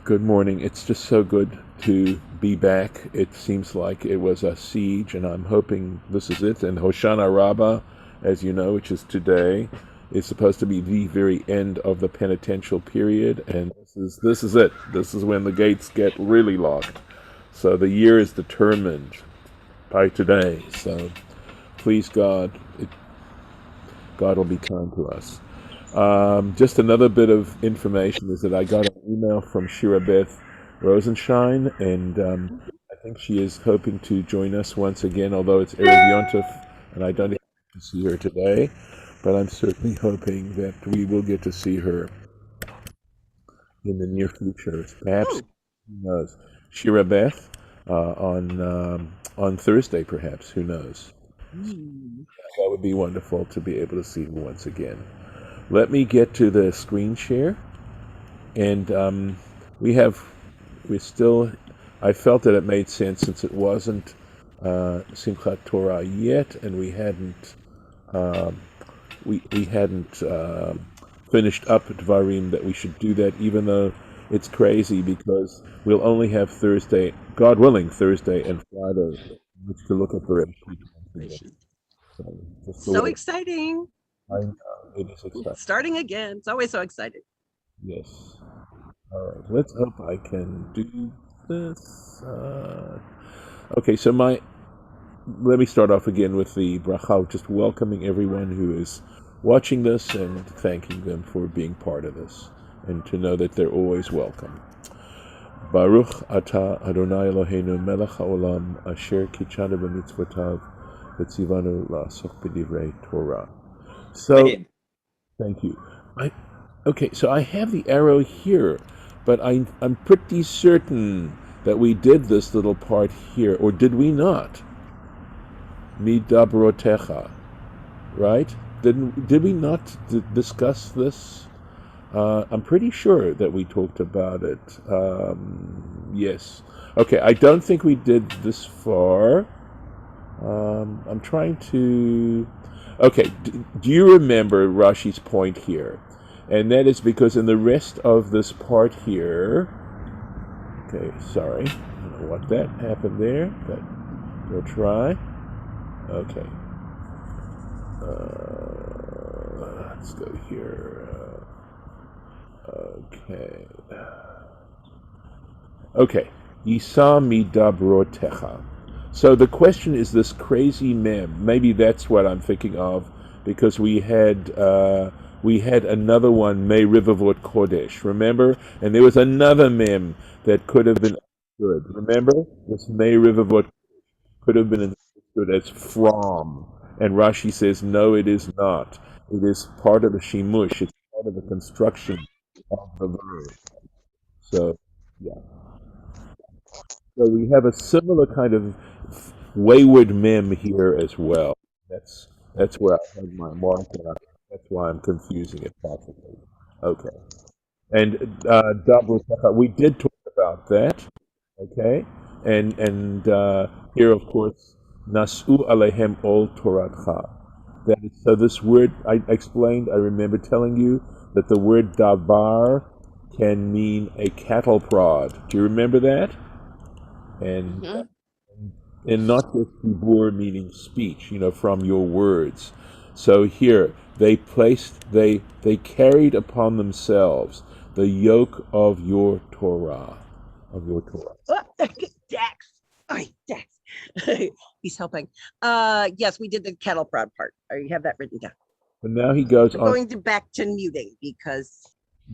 Good morning. It's just so good to be back. It seems like it was a siege, and I'm hoping this is it. And Hoshana Rabbah, as you know, which is today, is supposed to be the very end of the penitential period, and this is it. This is when the gates get really locked. So the year is determined by today. So please God, God will be kind to us. Just another bit of information is that I got an email from Shira Beth Rosenshine, and I think she is hoping to join us once again, although it's Erev Yontif, and I don't get to see her today, but I'm certainly hoping that we will get to see her in the near future. Perhaps, Oh, who knows? Shira Beth on Thursday, perhaps. Who knows? hmm. That would be wonderful to be able to see her once again. Let me get to the screen share, and we have, we still, I felt that it made sense since it wasn't Simchat Torah yet, and um, we hadn't finished up Dvarim, that we should do that, even though it's crazy because we'll only have Thursday, God willing, Thursday and Friday, which to look at the Rashi once again. Gracious. So just the So way exciting. I know it is exciting. Starting again. It's always so exciting. Yes. All right, let's hope I can do this. Okay, so let me start off again with the bracha, just welcoming everyone who is watching this and thanking them for being part of this, and to know that they're always welcome. Baruch atah Adonai Eloheinu melech haolam asher kitshanu b'mitzvotav v'tzivanu la'asok b'divrei Torah. So, thank you. I Okay, so I have the arrow here, but I'm pretty certain that we did this little part here, or did we not? Midabrotecha, right? Did we not discuss this? I'm pretty sure that we talked about it. Yes. Okay, I don't think we did this far. I'm trying to. Okay, do you remember Rashi's point here? And that is because in the rest of this part here. Okay, sorry. I don't know what that happened there, but we'll try. Okay. Let's go here. Okay. Okay. Yisa midabrotecha. So the question is this crazy mem. Maybe that's what I'm thinking of, because we had another one, May Rivavot Kodesh, remember? And there was another mem that could have been understood. Remember? This May Rivavot could have been understood as from. And Rashi says, no, it is not. It is part of the shimush. It's part of the construction of the verb. So, yeah. So we have a similar kind of wayward mem here as well. That's where I had my marker. That's why I'm confusing it possibly. Okay. And double, we did talk about that. Okay. And here, of course, nasu alehem ol toratcha. That is, so this word I explained. I remember telling you that the word davar can mean a cattle prod. Do you remember that? And Hmm. and not just dibur meaning speech, from your words. So here they carried upon themselves the yoke of your Torah, of your Torah. Oh, Dax. Oh, Dax. He's helping. Yes, we did the cattle prod part. You have that written down. But now he goes I'm on. going to back to muting because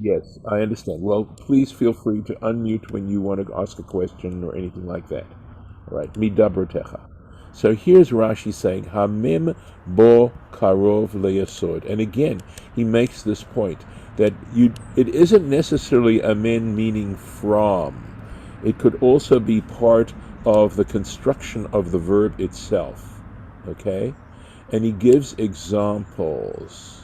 Yes, I understand. Well, please feel free to unmute when you want to ask a question or anything like that. All right, midabrotecha. So here's Rashi saying, Hamim bo karov leyasod. And again, he makes this point that it isn't necessarily amen meaning from. It could also be part of the construction of the verb itself. Okay? And he gives examples.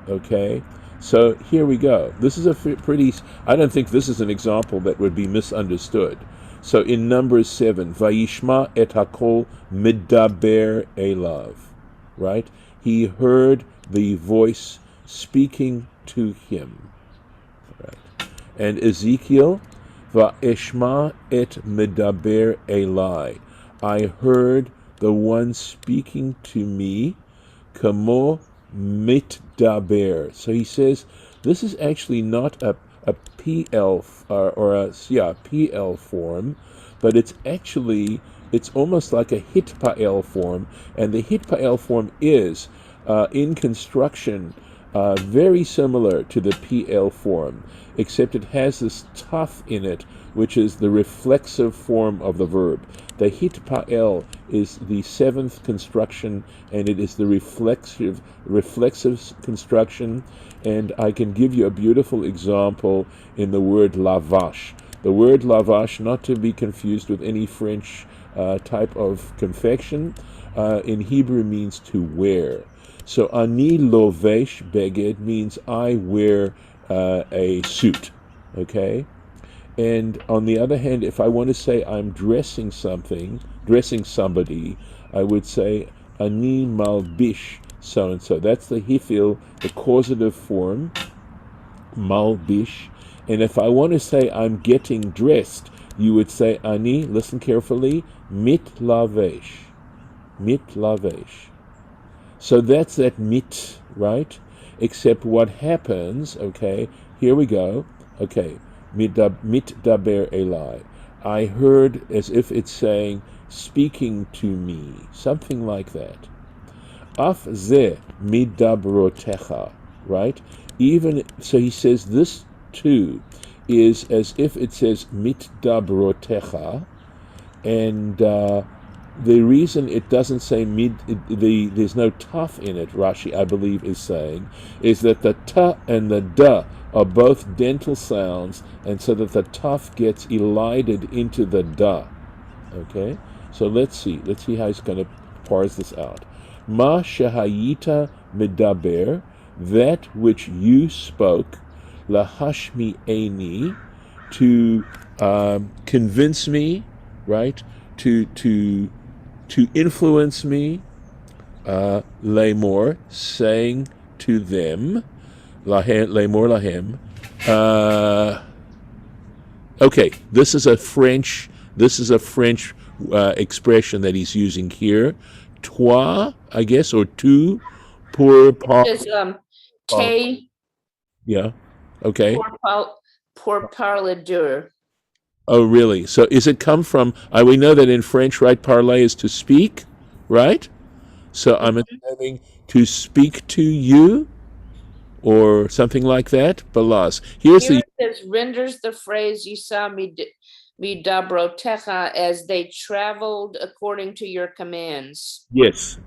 Okay? So here we go. This is a pretty, I don't think this is an example that would be misunderstood. So in Numbers 7, Vayishma et hakol midaber elav, right? He heard the voice speaking to him, right? And Ezekiel, Va'eshma et medaber elai. I heard the one speaking to me, kamo mitdaber. So he says this is actually not a PL or a PL form, but it's almost like a hitpael form, and the hitpael form is in construction very similar to the PL form, except it has this taf in it, which is the reflexive form of the verb. The hitpael is the seventh construction, and it is the reflexive construction. And I can give you a beautiful example in the word lavash. The word lavash, not to be confused with any French type of confection, in Hebrew means to wear. So ani lovesh beged means I wear a suit, okay? And on the other hand, if I want to say I'm dressing somebody, I would say ani malbish so and so. That's the hifil, the causative form, malbish. And if I want to say I'm getting dressed, you would say ani, listen carefully, mitlavesh. Mitlavesh. So that's that mit, right? Except what happens, okay, here we go, okay, mitdaber elai. I heard as if it's saying, speaking to me, something like that. Af ze midabrotecha, right? Even, so he says this too is as if it says mitdabrotecha, and the reason it doesn't say there's no taf in it, Rashi, I believe, is saying, is that the ta and the da are both dental sounds, and so that the taf gets elided into the da. Okay? So let's see how he's going to parse this out. Ma shahayita medaber, that which you spoke, lahashmi eni, to convince me, right? To influence me, lemor, saying to them, lemor lahem. Okay, this is a French expression that he's using here. Toi, I guess, or tu, pour par. It's te Yeah. Okay. pour parler d'eux. Oh, really? So is it come from, we know that in French, right, parler is to speak, right? So I'm intending to speak to you, or something like that. Balas. Here it says, renders the phrase Yisa mi dabrotecha, as they traveled according to your commands. Yes.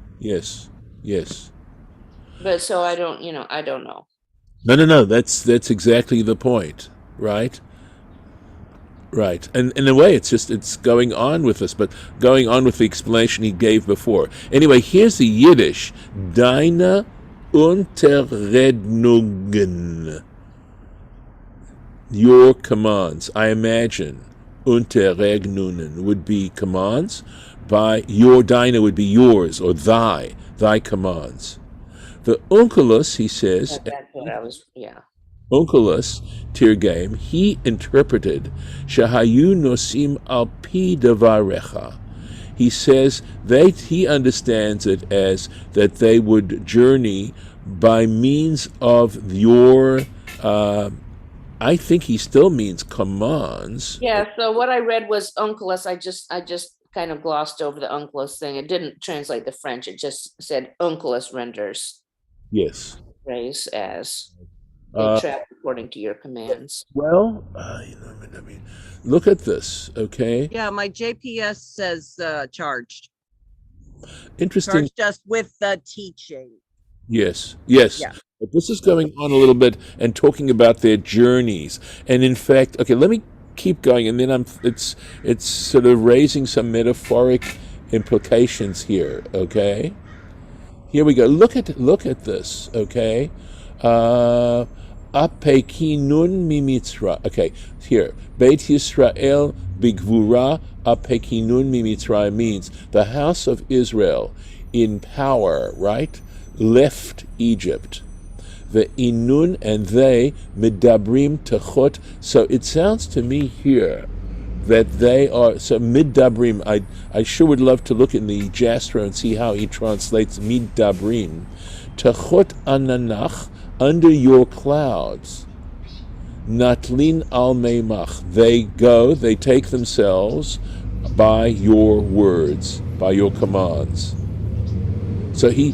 But so I don't know. No. That's exactly the point, right? Right. And in a way, it's going on with this, but going on with the explanation he gave before. Anyway, here's the Yiddish. Deine Unterrednungen. Your commands. I imagine Unterrednungen would be commands. By your deine would be yours, or thy commands. The Onkelos, he says. That's what I was, yeah. Onkelos Tirgame, he interpreted Shahayu Nosim al pi devarecha. He says he understands it as that they would journey by means of your. I think he still means commands. Yeah. So what I read was Onkelos. I just kind of glossed over the Onkelos thing. It didn't translate the French. It just said Onkelos renders. Yes. Phrase as. They travel according to your commands. Well, look at this, okay? Yeah, my JPS says charged. Interesting. Charged us with the teaching. Yes. Yeah. But this is going on a little bit and talking about their journeys. And in fact, okay, let me keep going, and then it's sort of raising some metaphoric implications here, okay? Here we go. Look at this, okay? Apekinun mimitzra. Okay, here. Beit Yisrael bigvura apekinun mimitzra means the house of Israel in power, right? Left Egypt. ve'inun, and they midabrim techot. So it sounds to me here that they are, so midabrim, I sure would love to look in the Jasper and see how he translates midabrim. Techot ananach, under your clouds. Natlin al meimach, they take themselves by your words, by your commands. So he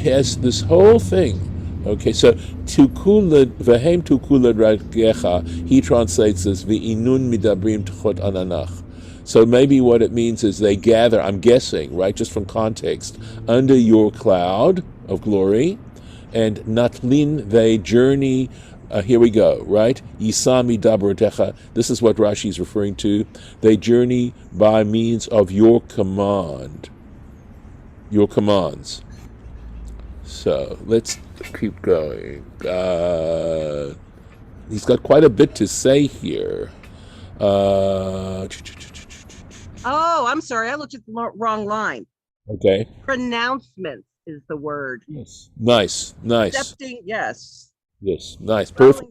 has this whole thing. Okay, so tukulad v'hem tukulad ragecha, he translates this v'inun midabrim techot ananach. So maybe what it means is they gather, I'm guessing, right, just from context, under your cloud of glory, and natlin, they journey. Here we go, right? Yisami dabrotecha. This is what Rashi is referring to. They journey by means of your command, your commands. So let's keep going. He's got quite a bit to say here. Oh, I'm sorry. I looked at the wrong line. Okay. Pronouncements is the word. Yes. Nice. Accepting, yes. Yes. Nice. Perfect.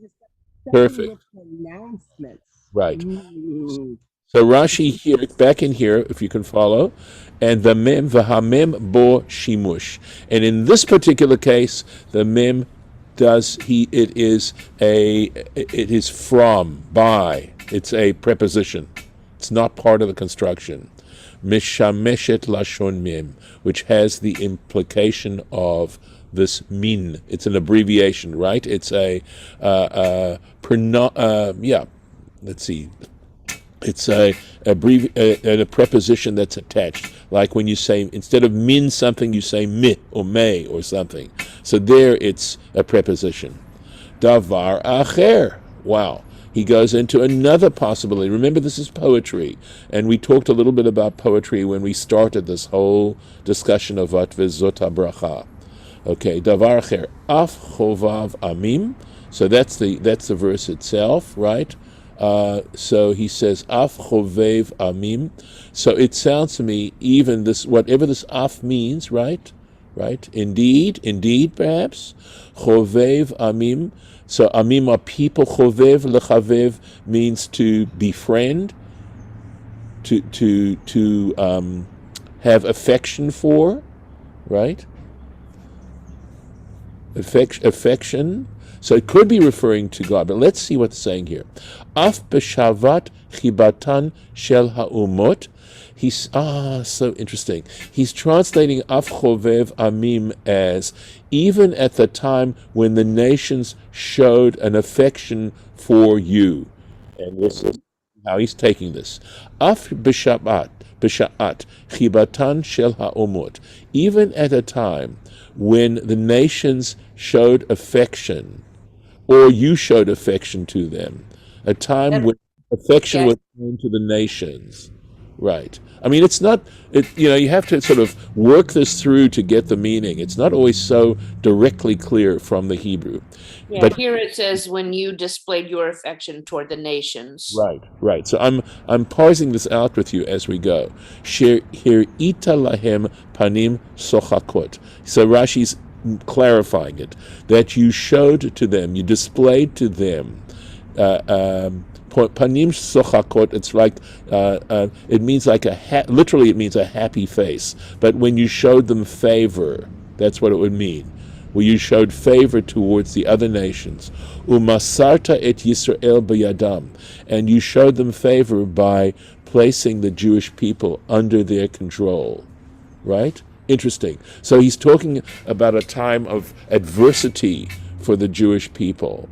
Perfect. Pronouncements. Right. Ooh. So Rashi here, back in here, if you can follow, and the mem v'hamem bo shimush, and in this particular case, the mem it is from, by. It's a preposition. It's not part of the construction. Mishameshet lashon mem, which has the implication of this min. It's an abbreviation, right? It's let's see. It's a preposition that's attached. Like when you say, instead of min something, you say mi or may or something. So there it's a preposition. Davar acher. Wow. He goes into another possibility. Remember, this is poetry. And we talked a little bit about poetry when we started this whole discussion of Vat Vezot Bracha. Okay, Davar acher. Af chovav amim. So that's the verse itself, right? So he says, Af chovev amim. So it sounds to me, even this, whatever this af means, right? Indeed, perhaps. Chovev amim. So amim are people. Chovev lechavev means to befriend, to have affection for, right? Affection. So it could be referring to God, but let's see what it's saying here. Af b'shavat chibatan shel ha'umot. He's so interesting. He's translating af chovev amim as even at the time when the nations showed an affection for you. And this is how he's taking this. Af b'shaat chibatan shel ha'umot. Even at a time when the nations showed affection, or you showed affection to them, a time when affection was shown to the nations, right? I mean, it's not, you have to sort of work this through to get the meaning. It's not always so directly clear from the Hebrew. Yeah, but here it says, when you displayed your affection toward the nations. Right. So I'm parsing this out with you as we go. Hir'ita lahem panim sochakot. So Rashi's clarifying it, that you showed to them, you displayed to them, panim sochakot. It's like it means like literally it means a happy face. But when you showed them favor, that's what it would mean. Well, you showed favor towards the other nations. Umasarta et Yisrael b'yadam, and you showed them favor by placing the Jewish people under their control, right? Interesting. So he's talking about a time of adversity for the Jewish people.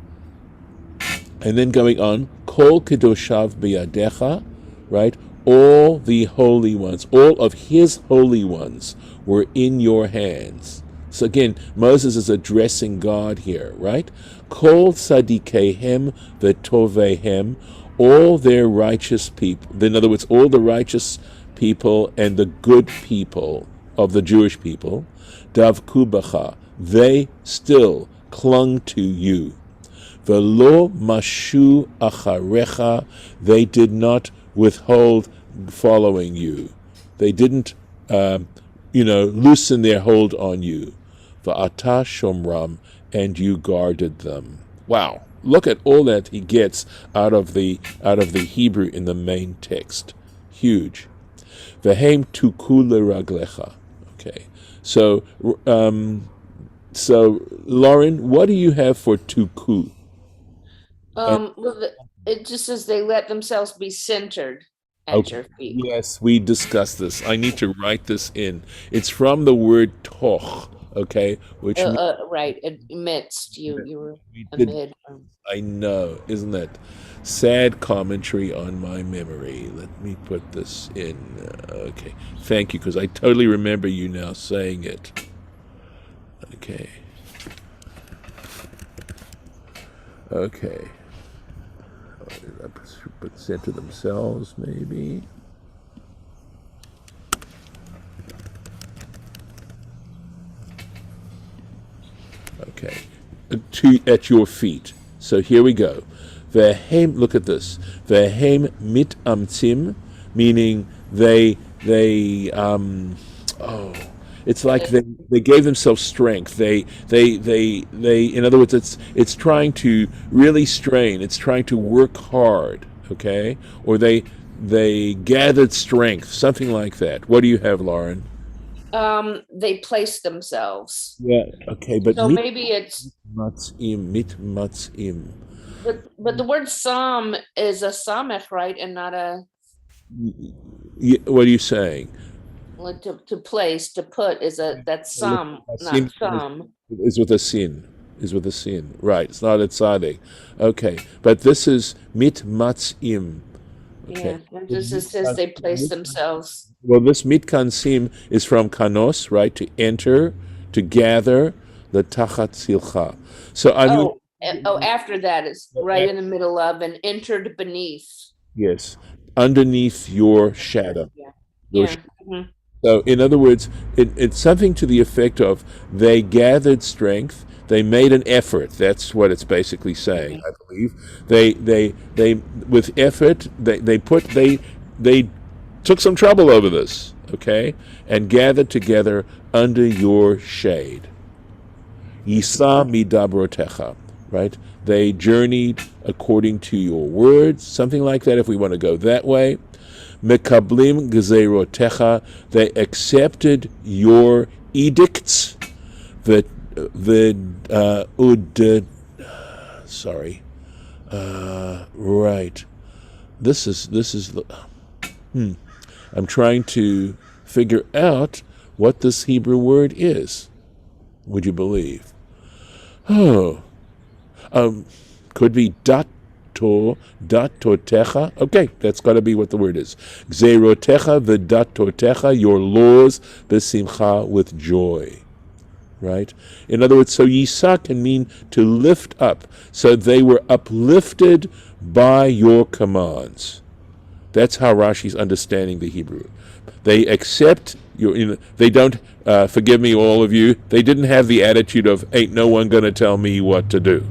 And then going on, Kol Kedoshav Biyadecha, right? All the holy ones, all of his holy ones were in your hands. So again, Moses is addressing God here, right? Kol Tzadikehem V'Tovehem, all their righteous people. In other words, all the righteous people and the good people of the Jewish people, Davku Bacha, they still clung to you. Velo mashu acharecha, they did not withhold following you. They didn't, loosen their hold on you. Va'ata shomram, and you guarded them. Wow. Look at all that he gets out of the Hebrew in the main text. Huge. Vehem tuku leraglecha. Okay. So Lauren, what do you have for tuku? Well, it just says they let themselves be centered at Okay. your feet. Yes, we discussed this. I need to write this in. It's from the word toch, okay, which means Right, amidst you were we did. amid. I know, isn't that sad commentary on my memory? Let me put this in. Okay, thank you, because I totally remember you now saying it. Okay. Okay. But center themselves, maybe. Okay. At your feet. So here we go. Vehem, look at this. Vehem mit amtzim, meaning it's like they gave themselves strength. They in other words, it's trying to really strain. It's trying to work hard, okay? Or they gathered strength, something like that. What do you have, Lauren? They place themselves. Yeah, okay, but So maybe it's mit matzim. but the word psalm is a samech, right? And not a What are you saying? like to place, to put is that's some, not some. Is with a sin. Is with a sin. Right. It's not a tzaddik. Okay. But this is mit matzim. Okay. Yeah, and just it says they place themselves. Well, this mitkansim is from kanos, right? To enter, to gather, the tachat silcha. So After that is right in the middle of and entered beneath. yes, underneath your shadow. Yeah. Your Yeah. Mhm. So, in other words, it's something to the effect of they gathered strength, they made an effort. That's what it's basically saying, I believe. They with effort, they took some trouble over this, okay, and gathered together under your shade. Yisa midabrotecha, right? They journeyed according to your words, something like that, if we want to go that way. Mekablim gezerotecha, they accepted your edicts. Right. This is I'm trying to figure out what this Hebrew word is. Would you believe? Could be datotecha. Okay, that's got to be what the word is. Gzerotecha v'datotecha, your laws, b'simcha, with joy. Right? In other words, so Yisa can mean to lift up. So they were uplifted by your commands. That's how Rashi's understanding the Hebrew. They accept your. They don't. Forgive me, all of you. They didn't have the attitude of "Ain't no one going to tell me what to do,"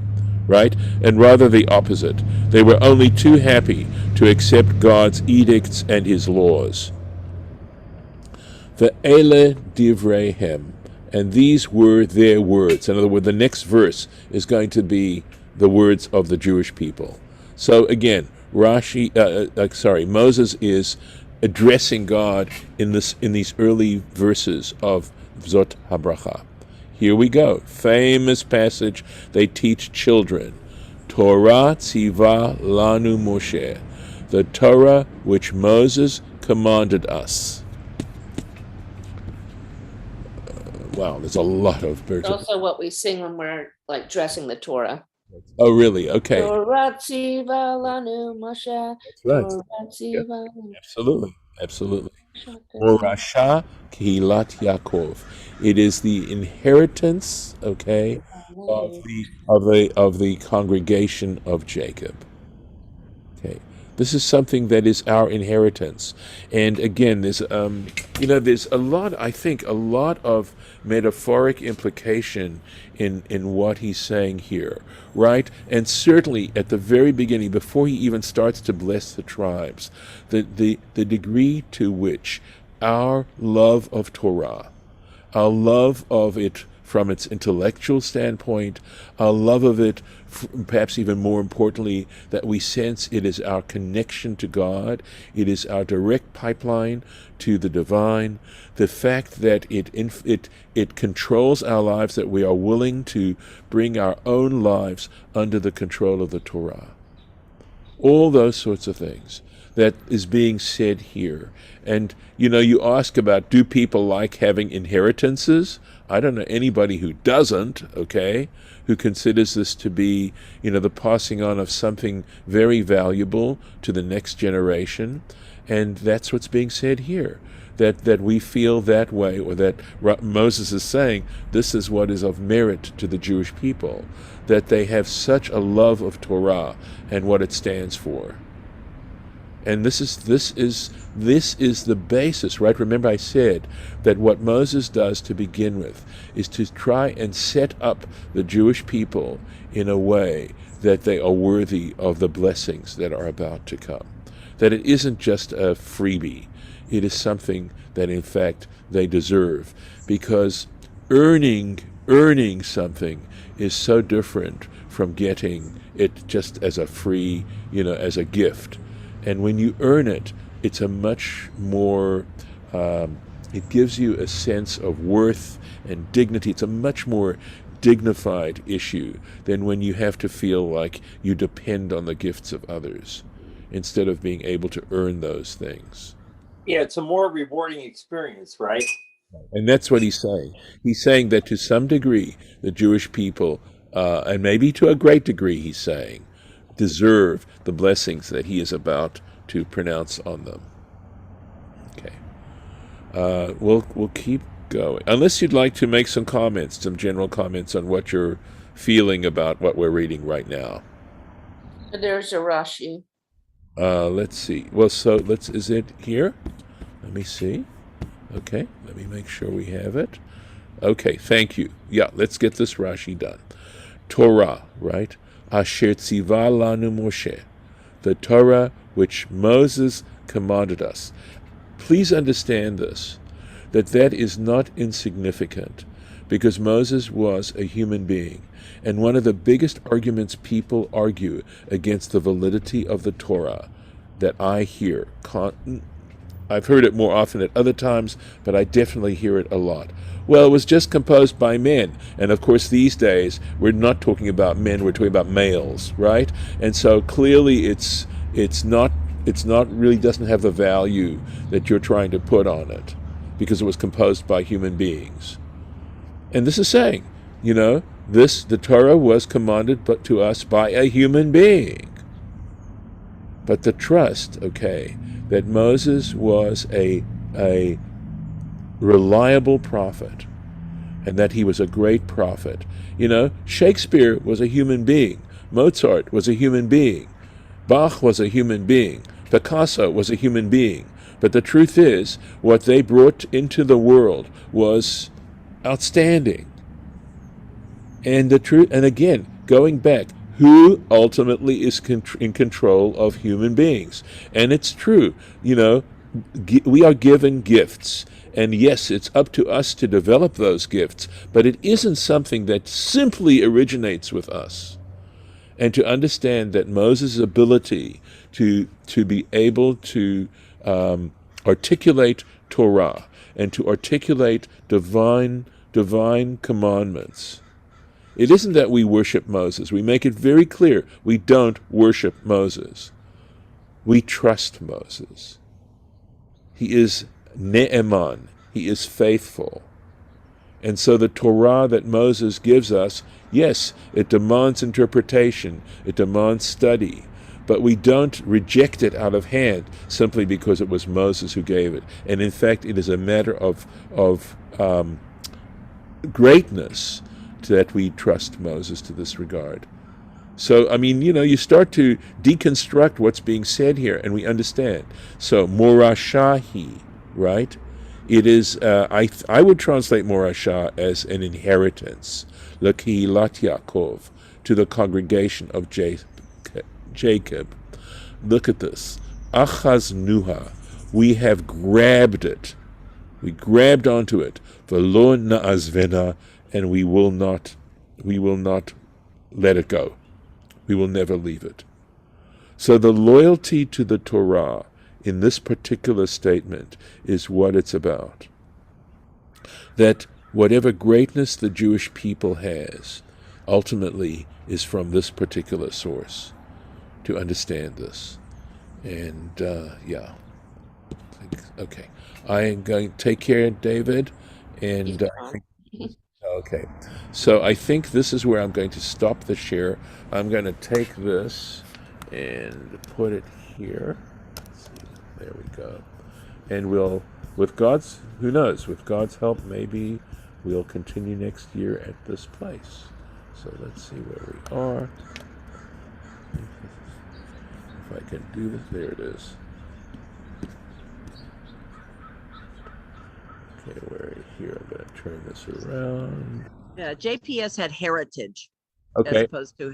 right? And rather the opposite. They were only too happy to accept God's edicts and His laws. Ve'ele divreihem, and these were their words. In other words, the next verse is going to be the words of the Jewish people. So again, Moses is addressing God in these early verses of Zot HaBracha. Here we go. Famous passage they teach children. Torah tziva lanu Moshe. The Torah which Moses commanded us. Wow, there's a lot of It's also what we sing when we're like dressing the Torah. Oh, really? Okay. Torah tziva lanu Moshe. That's right. Torah tziva lanu. Absolutely. Rasha Kehilat Yaakov. It is the inheritance, okay, of the congregation of Jacob. Okay, this is something that is our inheritance, and again, there's there's a lot of metaphoric implication in what he's saying here, right? And certainly at the very beginning, before he even starts to bless the tribes, the degree to which our love of Torah, our love of it from its intellectual standpoint, our love of it, perhaps even more importantly, that we sense it is our connection to God, it is our direct pipeline to the divine, the fact that it controls our lives, that we are willing to bring our own lives under the control of the Torah. All those sorts of things that is being said here. And, you ask about, do people like having inheritances? I don't know anybody who doesn't, okay, who considers this to be, the passing on of something very valuable to the next generation. And that's what's being said here, that we feel that way, or that Moses is saying this is what is of merit to the Jewish people, that they have such a love of Torah and what it stands for. And this is the basis, right? Remember I said that what Moses does to begin with is to try and set up the Jewish people in a way that they are worthy of the blessings that are about to come. That it isn't just a freebie. It is something that in fact they deserve, because earning something is so different from getting it just as a free, as a gift. And when you earn it, it's a much more, it gives you a sense of worth and dignity. It's a much more dignified issue than when you have to feel like you depend on the gifts of others instead of being able to earn those things. Yeah, it's a more rewarding experience, right? And that's what he's saying. He's saying that to some degree, the Jewish people, and maybe to a great degree, he's saying, deserve the blessings that he is about to pronounce on them. Okay. We'll keep going. Unless you'd like to make some general comments on what you're feeling about what we're reading right now. There's a Rashi. Let's see. Well, so is it here? Let me see. Okay, let me make sure we have it. Okay, thank you. Yeah, let's get this Rashi done. Torah, right? Asher tziva lanu Moshe, the Torah which Moses commanded us. Please understand this, that is not insignificant, because Moses was a human being. And one of the biggest arguments people argue against the validity of the Torah that I hear, I've heard it more often at other times, but I definitely hear it a lot. Well, it was just composed by men. And of course, these days, we're not talking about men, we're talking about males, right? And so clearly it's not really doesn't have the value that you're trying to put on it, because it was composed by human beings. And this is saying, the Torah was commanded but to us by a human being. But the trust, that Moses was a reliable prophet, and that he was a great prophet. Shakespeare was a human being. Mozart was a human being. Bach was a human being. Picasso was a human being. But the truth is, what they brought into the world was outstanding. And again, going back, who ultimately is in control of human beings? And it's true, we are given gifts. And yes, it's up to us to develop those gifts, but it isn't something that simply originates with us. And to understand that Moses' ability to be able to articulate Torah and to articulate divine commandments, it isn't that we worship Moses. We make it very clear we don't worship Moses. We trust Moses. He is Ne'eman. He is faithful. And so the Torah that Moses gives us, yes, it demands interpretation, it demands study, but we don't reject it out of hand simply because it was Moses who gave it. And in fact, it is a matter of greatness that we trust Moses to this regard. So, you start to deconstruct what's being said here, and we understand. So, morashahi, right? It is, I would translate morasha as an inheritance, lekihilat Yaakov, to the congregation of Jacob. Look at this. Achaz nuha, we have grabbed it. We grabbed onto it. Velo naazvena, and we will not let it go. We will never leave it. So the loyalty to the Torah in this particular statement is what it's about. That whatever greatness the Jewish people has ultimately is from this particular source, to understand this. And yeah, okay. I am going to take care, David. And okay, so I think this is where I'm going to stop the share. I'm going to take this and put it here. Let's see. There we go. And we'll, with God's, who knows, with God's help, maybe we'll continue next year at this place. So let's see where we are. If I can do this, there it is. Okay, we're here. I'm going to turn this around. Yeah, JPS had heritage as Okay. opposed to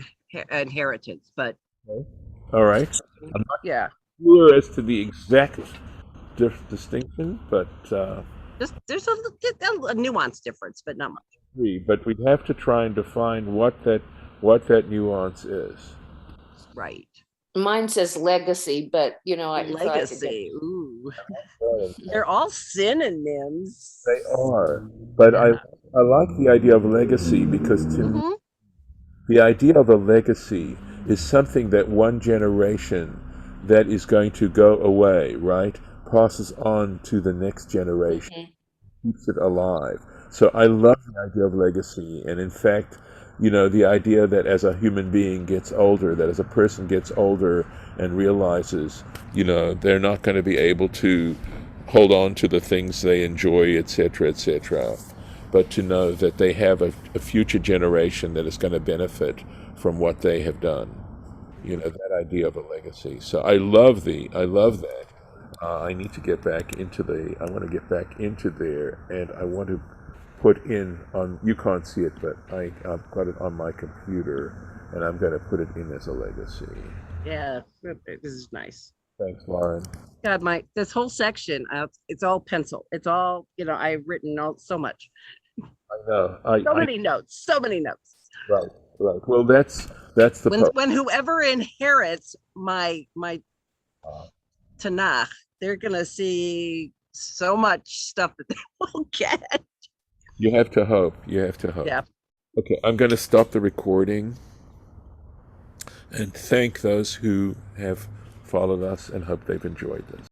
inheritance, but All right. I'm not yeah, sure as to the exact distinction, but there's a nuance difference, but not much. but we have to try and define what that nuance is. Right. Mine says legacy, but you know, I thought I could get- Legacy. Ooh. They're all synonyms. They are, but Yeah. I like the idea of legacy because to me, Mhm. the idea of a legacy is something that one generation that is going to go away, right, passes on to the next generation, Mhm. keeps it alive. So I love the idea of legacy, and in fact, the idea that as a human being gets older, that as a person gets older and realizes, they're not going to be able to hold on to the things they enjoy, etc., etc., but to know that they have a future generation that is going to benefit from what they have done. That idea of a legacy. So I love that. I need to get back into I want to get back into there, and I want to put in on, you can't see it, but I've got it on my computer, and I'm going to put it in as a legacy. Yeah, this is nice. Thanks, Lauren. God, this whole section, it's all pencil. It's all, I've written so much. I know. So many notes. Right. Well, that's the When whoever inherits my Tanakh, they're gonna see so much stuff that they won't get. You have to hope. Yeah. Okay, I'm going to stop the recording and thank those who have followed us and hope they've enjoyed this.